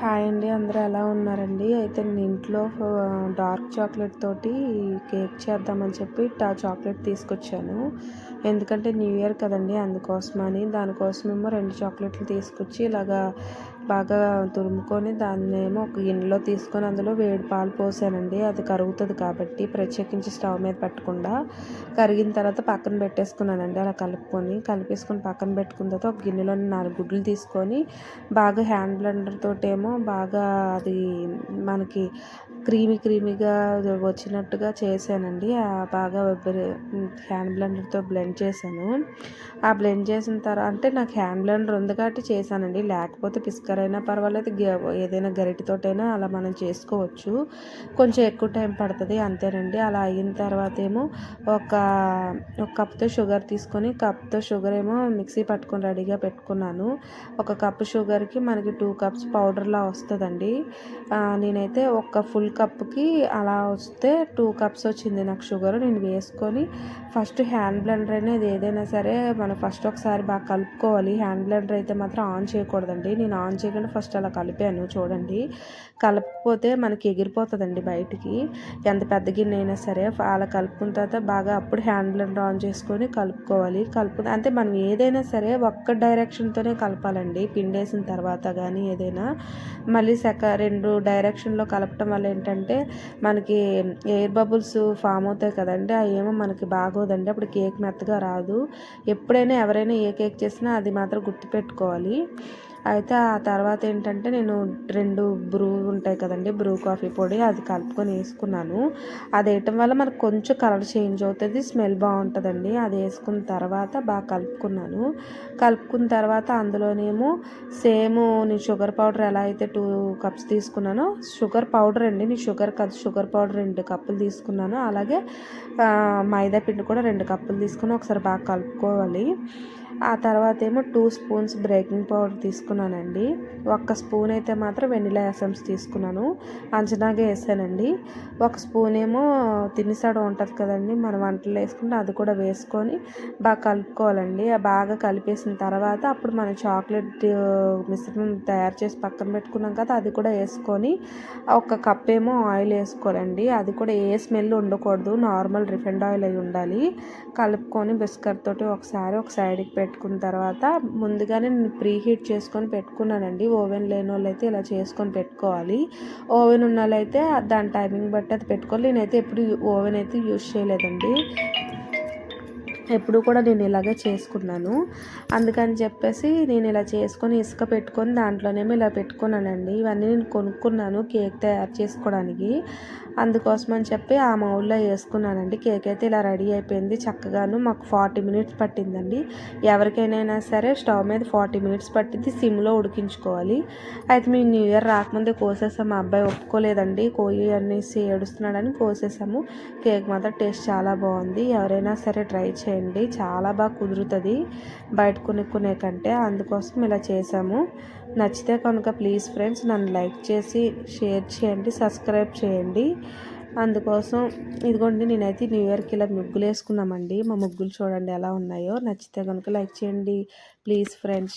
Hi అండి, అందరూ ఎలా ఉన్నారండి? అయితే నేను ఇంట్లో డార్క్ చాక్లెట్ తోటి కేక్ చేద్దామని చెప్పి చాక్లెట్ తీసుకొచ్చాను. ఎందుకంటే న్యూ ఇయర్ కదండి, అందుకోసమని. దానికోసమేమో 2 చాక్లెట్లు తీసుకొచ్చి ఇలాగా బాగా తురుముకొని దాన్నేమో ఒక గిన్నెలో తీసుకొని అందులో వేడి పాలు పోసానండి. అది కరుగుతుంది కాబట్టి ప్రత్యేకించి స్టవ్ మీద పెట్టకుండా కరిగిన తర్వాత పక్కన పెట్టేసుకున్నానండి. అలా కలిపేసుకొని పక్కన పెట్టుకున్న తర్వాత ఒక గిన్నెలో 4 గుడ్లు తీసుకొని బాగా హ్యాండ్ బ్లెండర్ తోటేమో బాగా అది మనకి క్రీమీగా వచ్చినట్టుగా చేశానండి. బాగా హ్యాండ్ బ్లెండర్తో బ్లెండ్ చేశాను. ఆ బ్లెండ్ చేసిన తర్వాత అంటే నాకు హ్యాండ్ బ్లెండర్ ఉంది కాబట్టి చేశానండి, లేకపోతే పిస్కరైనా పర్వాలేదు, ఏదైనా గరిటెతోటైనా అలా మనం చేసుకోవచ్చు. కొంచెం ఎక్కువ టైం పడుతుంది అంతేనండి. అలా అయిన తర్వాత ఏమో ఒక కప్తో షుగర్ తీసుకొని కప్తో షుగర్ ఏమో మిక్సీ పట్టుకొని రెడీగా పెట్టుకున్నాను. ఒక కప్పు షుగర్కి మనకి 2 కప్స్ పౌడర్లా వస్తుందండి. నేనైతే ఒక ఫుల్ కప్కి అలా వస్తే 2 కప్స్ వచ్చింది నాకు షుగర్. నేను వేసుకొని ఫస్ట్ హ్యాండ్ బ్లెండర్ అనేది ఏదైనా సరే మనం ఫస్ట్ ఒకసారి బాగా కలుపుకోవాలి. హ్యాండ్ బ్లెండర్ అయితే మాత్రం ఆన్ చేయకూడదండి. నేను ఆన్ చేయకుండా ఫస్ట్ అలా కలిపాను చూడండి. కలపకపోతే మనకి ఎగిరిపోతుందండి బయటికి, ఎంత పెద్ద గిన్నె అయినా సరే. అలా కలుపుకున్న తర్వాత బాగా అప్పుడు హ్యాండ్ బ్లెండర్ ఆన్ చేసుకొని కలుపుకోవాలి. అంటే మనం ఏదైనా సరే ఒక్క డైరెక్షన్తోనే కలపాలండి. పిండేసిన తర్వాత కానీ ఏదైనా మళ్ళీ 2 డైరెక్షన్లో కలపటం వల్ల ఏంటంటే మనకి ఎయిర్ బబుల్స్ ఫామ్ అవుతాయి కదండి, అవి ఏమో మనకి బాగోదండి. అప్పుడు కేక్ మెత్తగా రాదు. ఎప్పుడైనా ఎవరైనా ఏ కేక్ చేసినా అది మాత్రం గుర్తుపెట్టుకోవాలి. అయితే ఆ తర్వాత ఏంటంటే నేను 2 బ్రూ ఉంటాయి కదండి, బ్రూ కాఫీ పొడి, అది కలుపుకొని వేసుకున్నాను. అది వేయటం వల్ల మనకు కొంచెం కలర్ చేంజ్ అవుతుంది, స్మెల్ బాగుంటుందండి. అది వేసుకున్న తర్వాత బాగా కలుపుకున్న తర్వాత అందులోనేమో సేమ్ నేను షుగర్ పౌడర్ ఎలా అయితే 2 కప్స్ తీసుకున్నానో, షుగర్ పౌడర్ అండి, నేను షుగర్ కాదు, షుగర్ పౌడర్ 2 కప్పులు తీసుకున్నాను. అలాగే మైదా పిండి కూడా 2 కప్పులు తీసుకుని ఒకసారి బాగా కలుపుకోవాలి. ఆ తర్వాత ఏమో 2 స్పూన్స్ బేకింగ్ పౌడర్ తీసుకున్నానండి. 1 స్పూన్ అయితే మాత్రం వెనిలా ఎసెన్స్ తీసుకున్నాను, అంచనాగా వేసానండి. 1 స్పూన్ ఏమో తినేసాడు ఉంటుంది కదండి, మనం వంటలు వేసుకుంటే అది కూడా వేసుకొని బాగా కలుపుకోవాలండి. బాగా కలిపేసిన తర్వాత అప్పుడు మనం చాక్లెట్ మిశ్రమం తయారు చేసి పక్కన పెట్టుకున్నాం కదా, అది కూడా వేసుకొని 1 కప్ ఏమో ఆయిల్ వేసుకోవాలండి. అది కూడా ఏ స్మెల్ ఉండకూడదు, నార్మల్ రిఫైండ్ ఆయిల్ అయి ఉండాలి. కలుపుకొని బిస్కెట్ తోటి ఒకసారి ఒక సైడ్కి పెట్టుకున్న తర్వాత ముందుగానే నేను ప్రీ హీట్ చేసుకొని పెట్టుకున్నానండి. ఓవెన్ లేని వాళ్ళు అయితే ఇలా చేసుకొని పెట్టుకోవాలి. ఓవెన్ ఉన్న వాళ్ళు అయితే దాని టైమింగ్ బట్టి అది పెట్టుకోవాలి. నేనైతే ఎప్పుడు ఓవెన్ అయితే యూజ్ చేయలేదండి, ఎప్పుడు కూడా నేను ఇలాగే చేసుకున్నాను. అందుకని చెప్పేసి నేను ఇలా చేసుకొని ఇసుక పెట్టుకొని దాంట్లోనేమో ఇలా పెట్టుకున్నానండి. ఇవన్నీ నేను కొనుక్కున్నాను కేక్ తయారు చేసుకోవడానికి. అందుకోసం అని చెప్పి ఆ మౌల్లో వేసుకున్నానండి. కేక్ అయితే ఇలా రెడీ అయిపోయింది చక్కగాను. మాకు 40 మినిట్స్ పట్టిందండి. ఎవరికైనా సరే స్టవ్ మీద 40 మినిట్స్ పట్టింది, సిమ్లో ఉడికించుకోవాలి. అయితే మేము న్యూ ఇయర్ రాకముందే కోసేసాము. మా అబ్బాయి ఒప్పుకోలేదండి, కోయి అనేసి ఏడుస్తున్నాడని కోసేసాము. కేక్ మాత్రం టేస్ట్ చాలా బాగుంది. ఎవరైనా సరే ట్రై చేయండి, చాలా బాగా కుదురుతుంది బయట కొనుక్కునే కంటే. అందుకోసం ఇలా చేసాము. నచ్చితే కనుక ప్లీజ్ ఫ్రెండ్స్ నన్ను లైక్ చేసి షేర్ చేయండి, సబ్స్క్రైబ్ చేయండి. అందుకోసం ఇదిగోండి, నేనైతే న్యూ ఇయర్కి ఇలా ముగ్గులు వేసుకున్నామండి. మా ముగ్గులు చూడండి ఎలా ఉన్నాయో. నచ్చితే కనుక లైక్ చేయండి ప్లీజ్ ఫ్రెండ్స్.